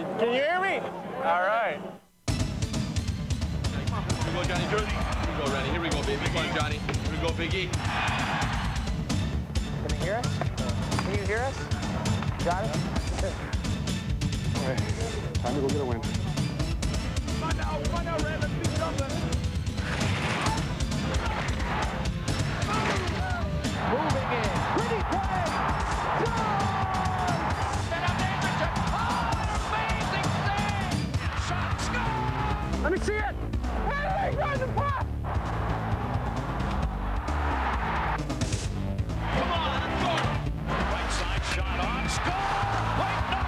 Can you hear me? All right. Here we go, Johnny. Here we go, Randy. Here we go, baby. Come on, Johnny. Here we go, Biggie. Can you hear us? Can you hear us? Got it? All right. Time to go get a win. Come on now, Red. Let's do something. Moving in. Pretty play. Let me see it! Hey, run the puck! Come on, Thornton. Right side shot on, score! Wait, no!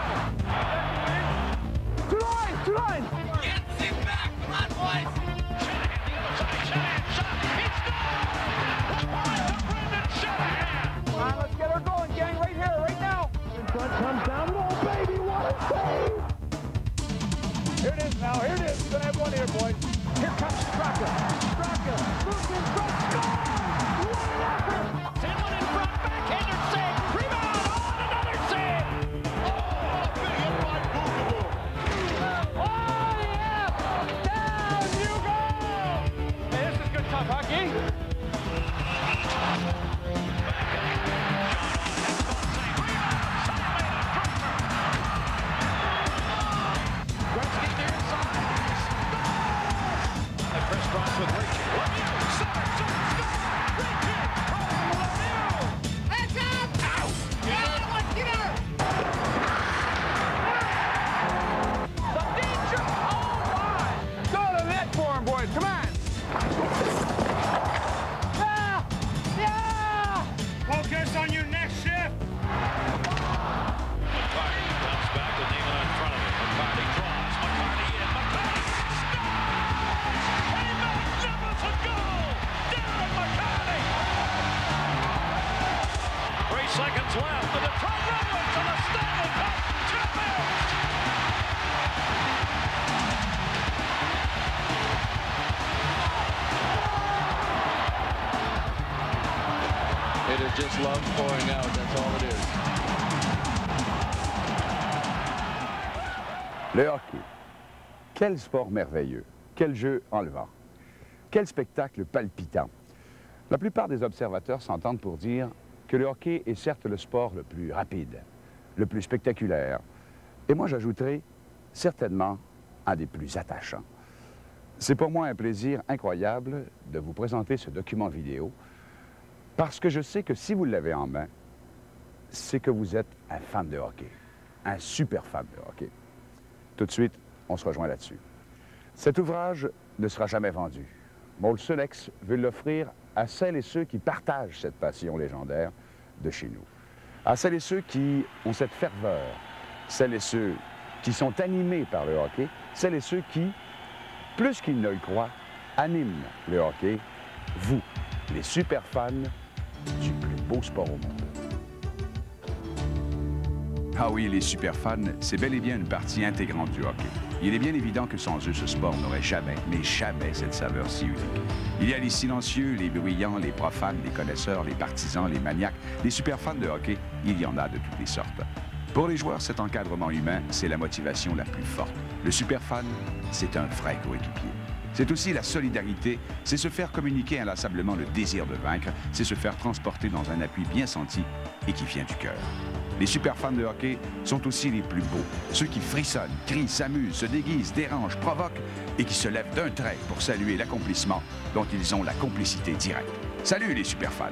Two lines! Get him back! Come on, boys! Shanahan, the other side. Shanahan, shot! He scores! Point to Brendan Shanahan! Come on, let's get her going, gang, right here, right now! In front comes down, oh baby, what a save! Here it is now, here it is. We're gonna have one here, boys. Here comes Straka. Straka moves in front, score! What an effort! Finland in front, backhander save! Rebound! On another save! Oh, big hit by Bukovo! Oh, yeah! Down you go! Hey, this is good tough hockey. Gretzky near inside. Chris Cross with Richie. Lemieux, center, score! Richie! Oh, Lemieux! Hands up! Out! Get out! Get out! The danger! Oh, my! Go to the net for him, boys. Come on! Yeah! Yeah! Focus on your next shift! McCarty comes back with Neiman in front of him. McCarty draws. McCarty in. McCarty scores! A magnificent goal! Darren McCarty! 3 seconds left. The Detroit Red Wings are the Stanley Cup champions! It is just love pouring out. That's all it is. Le hockey. Quel sport merveilleux. Quel jeu enlevant. Quel spectacle palpitant. La plupart des observateurs s'entendent pour dire que le hockey est certes le sport le plus rapide, le plus spectaculaire. Et moi, j'ajouterai certainement un des plus attachants. C'est pour moi un plaisir incroyable de vous présenter ce document vidéo parce que je sais que si vous l'avez en main, c'est que vous êtes un fan de hockey, un super fan de hockey. Tout de suite, on se rejoint là-dessus. Cet ouvrage ne sera jamais vendu. Molsolex veut l'offrir à celles et ceux qui partagent cette passion légendaire de chez nous. À celles et ceux qui ont cette ferveur, celles et ceux qui sont animés par le hockey, celles et ceux qui, plus qu'ils ne le croient, animent le hockey, vous, les super fans du plus beau sport au monde. Ah oui, les super fans, c'est bel et bien une partie intégrante du hockey. Il est bien évident que sans eux, ce sport n'aurait jamais, mais jamais cette saveur si unique. Il y a les silencieux, les bruyants, les profanes, les connaisseurs, les partisans, les maniaques, les super fans de hockey, il y en a de toutes les sortes. Pour les joueurs, cet encadrement humain, c'est la motivation la plus forte. Le super fan, c'est un vrai coéquipier. C'est aussi la solidarité, c'est se faire communiquer inlassablement le désir de vaincre, c'est se faire transporter dans un appui bien senti et qui vient du cœur. Les super fans de hockey sont aussi les plus beaux, ceux qui frissonnent, crient, s'amusent, se déguisent, dérangent, provoquent et qui se lèvent d'un trait pour saluer l'accomplissement dont ils ont la complicité directe. Salut les super fans!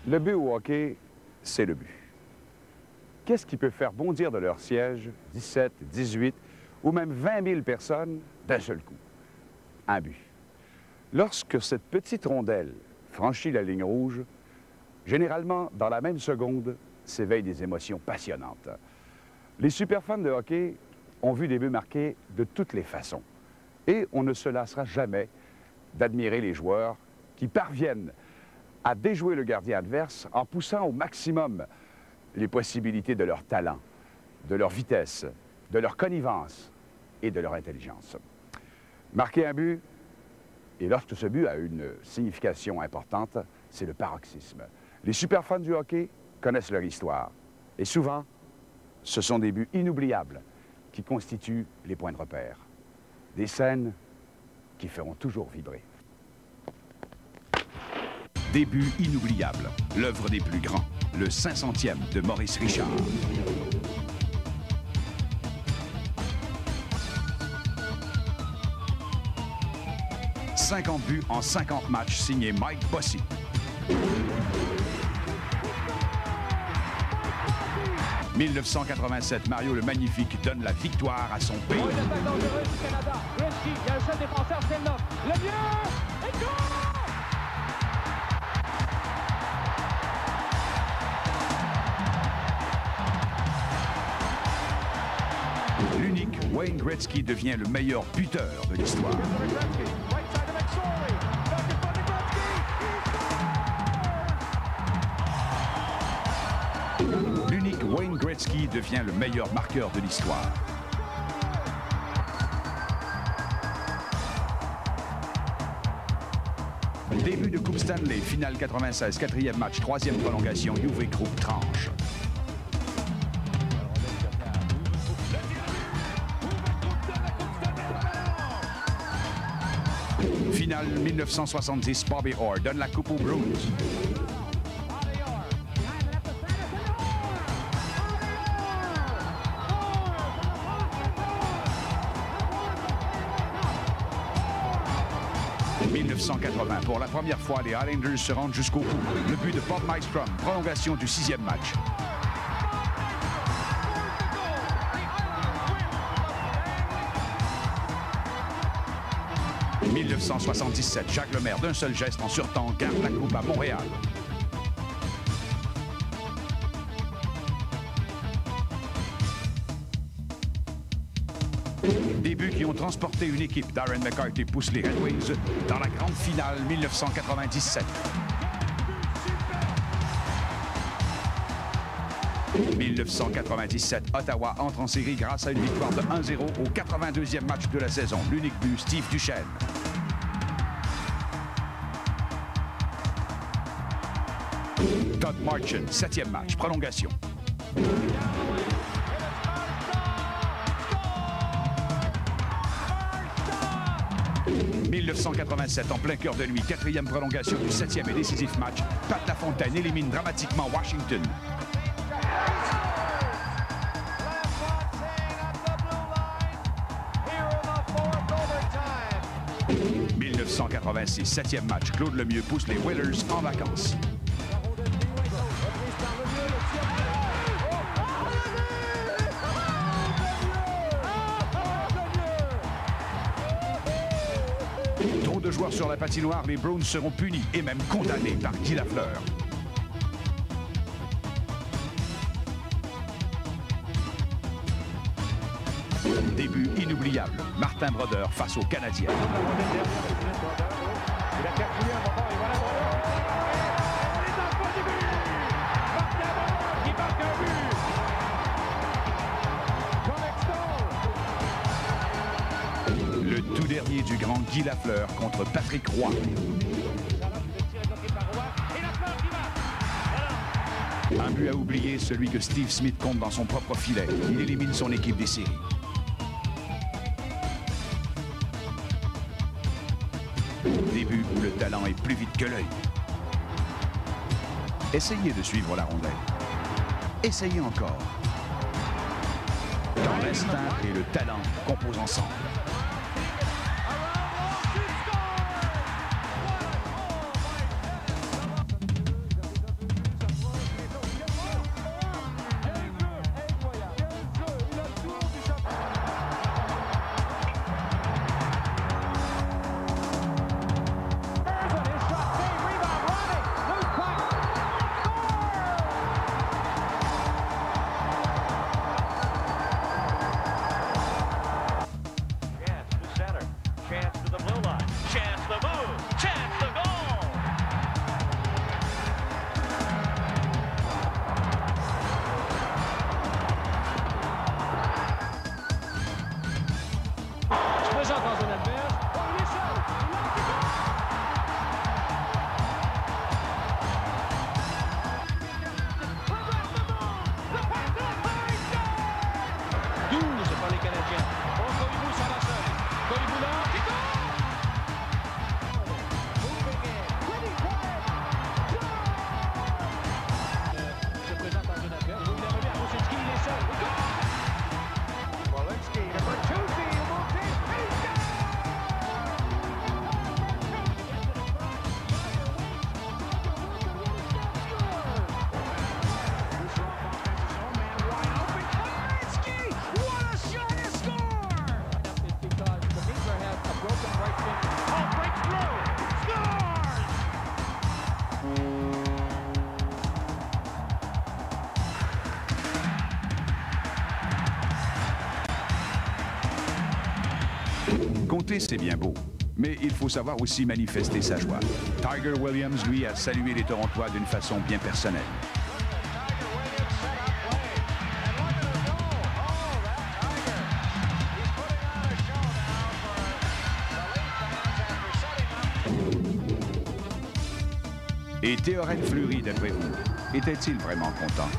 Le but au hockey, c'est le but. Qu'est-ce qui peut faire bondir de leur siège 17, 18 ou même 20 000 personnes d'un seul coup? Un but. Lorsque cette petite rondelle franchit la ligne rouge, généralement, dans la même seconde, s'éveillent des émotions passionnantes. Les superfans de hockey ont vu des buts marqués de toutes les façons. Et on ne se lassera jamais d'admirer les joueurs qui parviennent à déjouer le gardien adverse en poussant au maximum les possibilités de leur talent, de leur vitesse, de leur connivence et de leur intelligence. Marquer un but, et lorsque ce but a une signification importante, c'est le paroxysme. Les superfans du hockey connaissent leur histoire. Et souvent, ce sont des buts inoubliables qui constituent les points de repère. Des scènes qui feront toujours vibrer. Des buts inoubliables, l'œuvre des plus grands, le 500e de Maurice Richard. « 50 buts en 50 matchs, signé Mike Bossy. « 1987, Mario le Magnifique donne la victoire à son pays. » Une attaque dangereuse du Canada. Gretzky, il y a un seul défenseur, Stelnoff. Le mieux! Et goal! L'unique Wayne Gretzky devient le meilleur buteur de l'histoire. L'unique Wayne Gretzky devient le meilleur marqueur de l'histoire. Début de Coupe Stanley, finale 96, quatrième match, troisième prolongation, UV Group tranche. Finale 1970, Bobby Orr donne la coupe aux Bruins. En 1980, pour la première fois, les Highlanders se rendent jusqu'au bout. Le but de Bob Mystrom, prolongation du 6e match. En 1977, Jacques Lemaire, d'un seul geste en surtemps, garde la coupe à Montréal. Des buts qui ont transporté une équipe. Darren McCarthy pousse les Red Wings dans la grande finale 1997. En 1997, Ottawa entre en série grâce à une victoire de 1-0 au 82e match de la saison. L'unique but, Steve Duchesne. Todd Marchand, 7e match, prolongation. En 1987, en plein cœur de nuit, 4e prolongation du 7e et décisif match, Pat Lafontaine élimine dramatiquement Washington. En 1986, 7e match, Claude Lemieux pousse les Whalers en vacances. Trop de joueurs sur la patinoire, les Browns seront punis et même condamnés par Guy Lafleur. Début inoubliable, Martin Brodeur face aux Canadiens. Le tout dernier du grand Guy Lafleur contre Patrick Roy. Un but à oublier, celui que Steve Smith compte dans son propre filet. Il élimine son équipe des séries. Début où le talent est plus vite que l'œil. Essayez de suivre la rondelle. Essayez encore. Quand l'instinct et le talent composent ensemble. Compter, c'est bien beau, mais il faut savoir aussi manifester sa joie. Tiger Williams, lui, a salué les Torontois d'une façon bien personnelle. Et Théorème Fleury, d'après vous, était-il vraiment content?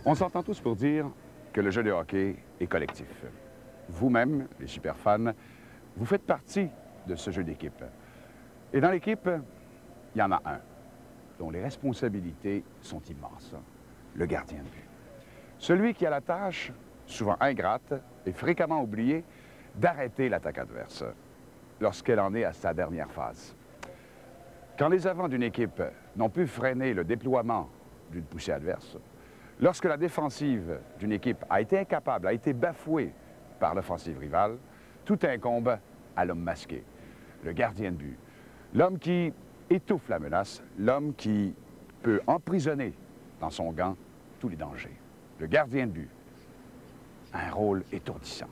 On s'entend tous pour dire que le jeu de hockey est collectif. Vous-même, les super fans, vous faites partie de ce jeu d'équipe. Et dans l'équipe, il y en a un dont les responsabilités sont immenses, le gardien de but. Celui qui a la tâche, souvent ingrate et fréquemment oubliée, d'arrêter l'attaque adverse lorsqu'elle en est à sa dernière phase. Quand les avants d'une équipe n'ont pu freiner le déploiement d'une poussée adverse, lorsque la défensive d'une équipe a été incapable, a été bafouée par l'offensive rivale, tout incombe à l'homme masqué, le gardien de but. L'homme qui étouffe la menace, l'homme qui peut emprisonner dans son gant tous les dangers. Le gardien de but a un rôle étourdissant.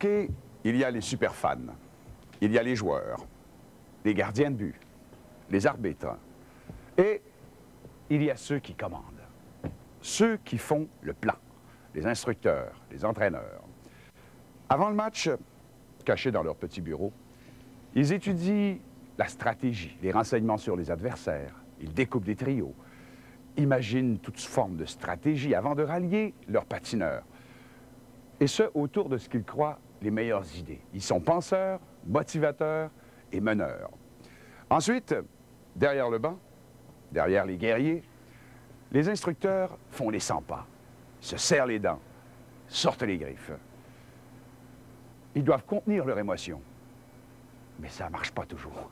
hockey, il y a les super fans, il y a les joueurs, les gardiens de but, les arbitres, et il y a ceux qui commandent, ceux qui font le plan, les instructeurs, les entraîneurs. Avant le match, cachés dans leur petit bureau, ils étudient la stratégie, les renseignements sur les adversaires, ils découpent des trios, imaginent toutes formes de stratégie avant de rallier leurs patineurs. Et ce, autour de ce qu'ils croient les meilleures idées. Ils sont penseurs, motivateurs et meneurs. Ensuite, derrière le banc, derrière les guerriers, les instructeurs font les 100 pas, se serrent les dents, sortent les griffes. Ils doivent contenir leur émotion, mais ça ne marche pas toujours.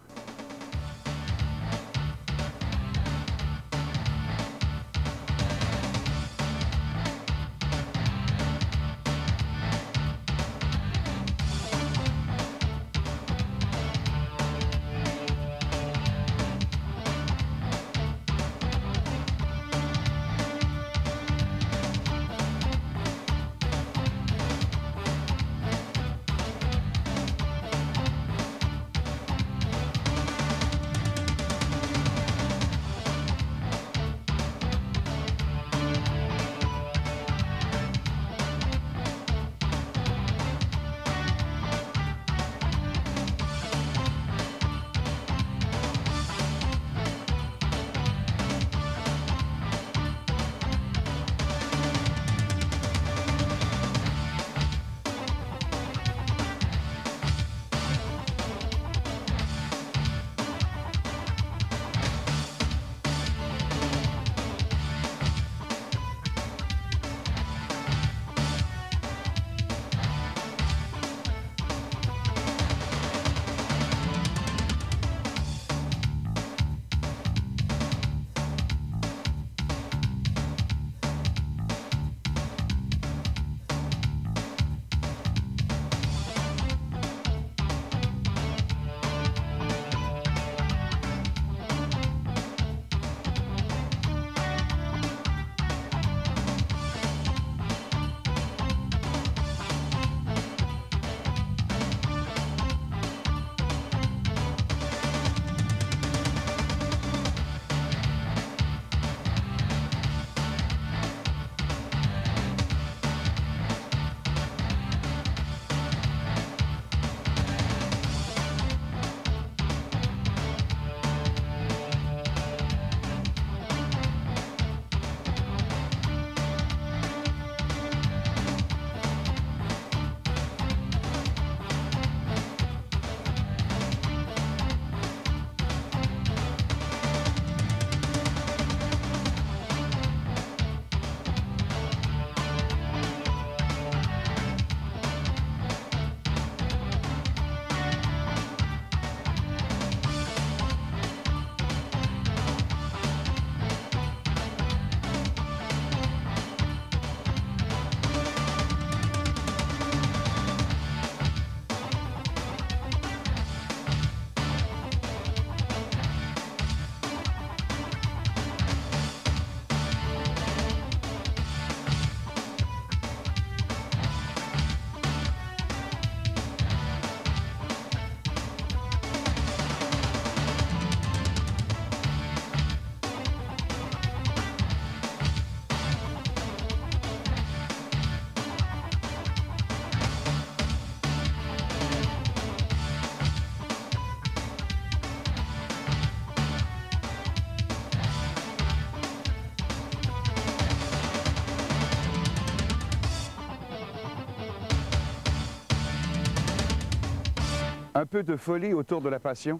Un peu de folie autour de la passion,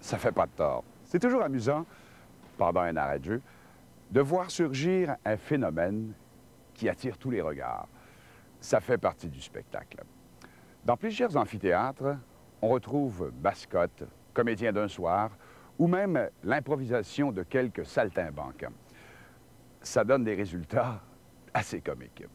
ça fait pas de tort. C'est toujours amusant, pendant un arrêt de jeu, de voir surgir un phénomène qui attire tous les regards. Ça fait partie du spectacle. Dans plusieurs amphithéâtres, on retrouve mascottes, comédiens d'un soir, ou même l'improvisation de quelques saltimbanques. Ça donne des résultats assez comiques.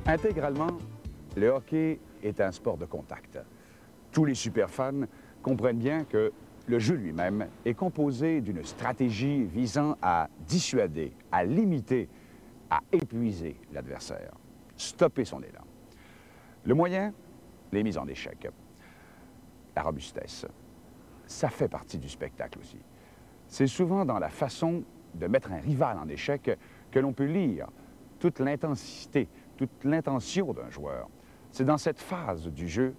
Intégralement, le hockey est un sport de contact. Tous les superfans comprennent bien que le jeu lui-même est composé d'une stratégie visant à dissuader, à limiter, à épuiser l'adversaire, stopper son élan. Le moyen, les mises en échec. La robustesse, ça fait partie du spectacle aussi. C'est souvent dans la façon de mettre un rival en échec que l'on peut lire toute l'intensité, toute l'intention d'un joueur. C'est dans cette phase du jeu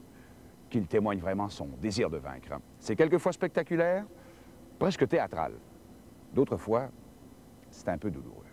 qu'il témoigne vraiment son désir de vaincre. C'est quelquefois spectaculaire, presque théâtral. D'autres fois, c'est un peu douloureux.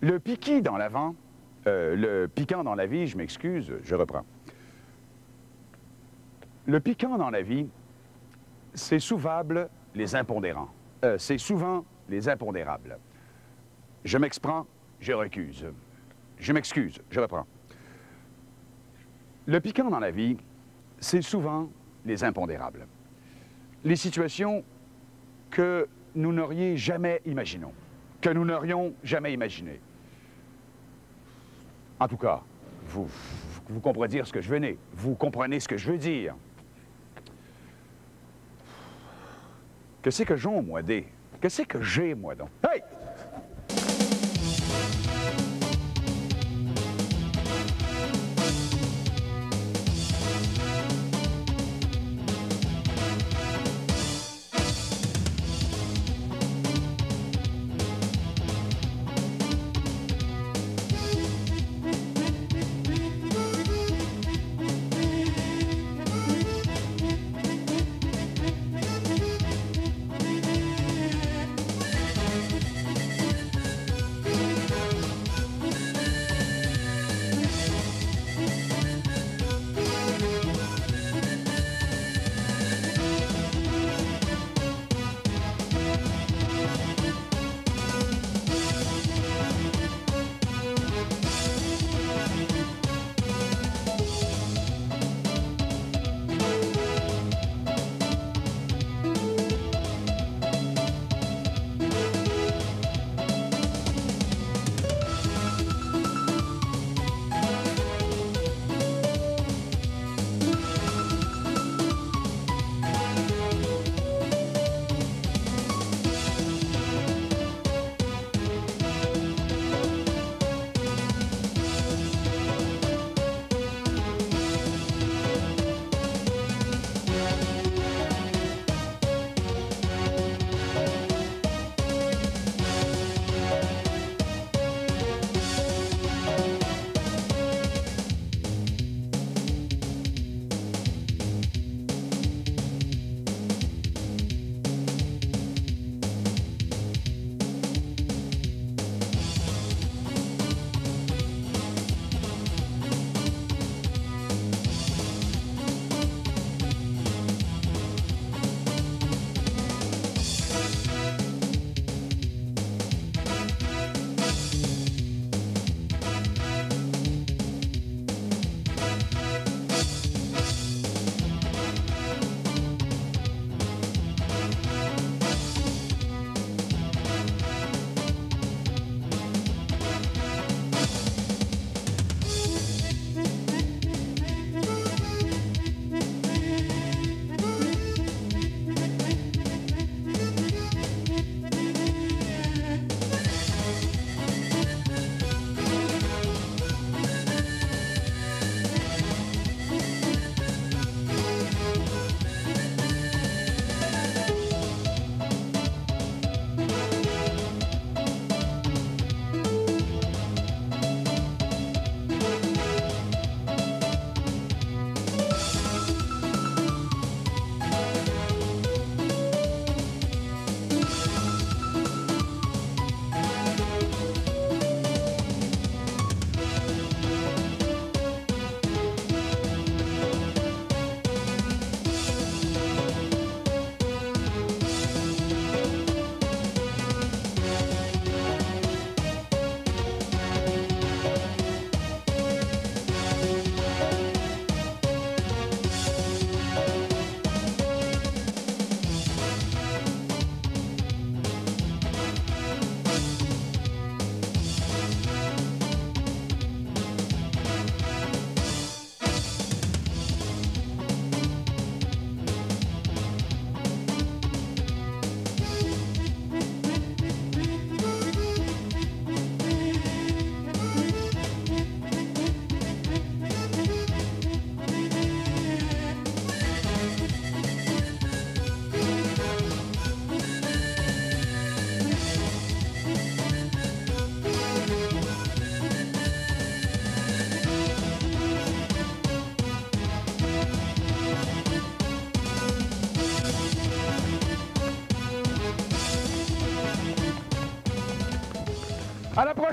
Le piquant dans l'avant, le piquant dans la vie, je m'excuse, je reprends. Le piquant dans la vie, c'est souvent les impondérants. C'est souvent les impondérables. Je m'exprends, je recuse. Je m'excuse, je reprends. Le piquant dans la vie, c'est souvent les impondérables. Les situations que nous n'aurions jamais imaginées, que nous n'aurions jamais imaginées. En tout cas, vous comprenez dire ce que je venais. Vous comprenez ce que je veux dire. Que c'est que j'en, moi, des? Que c'est que j'ai, moi, donc? Hey!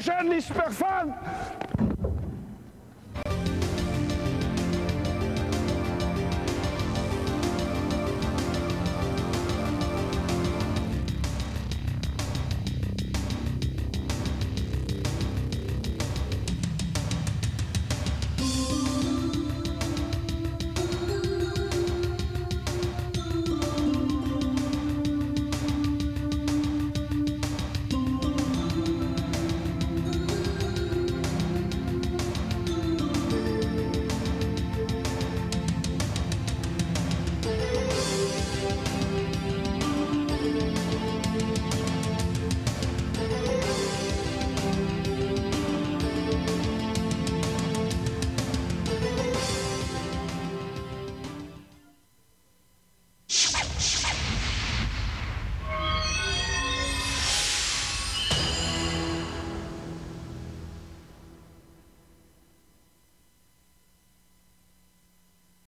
prochaine, les super fans!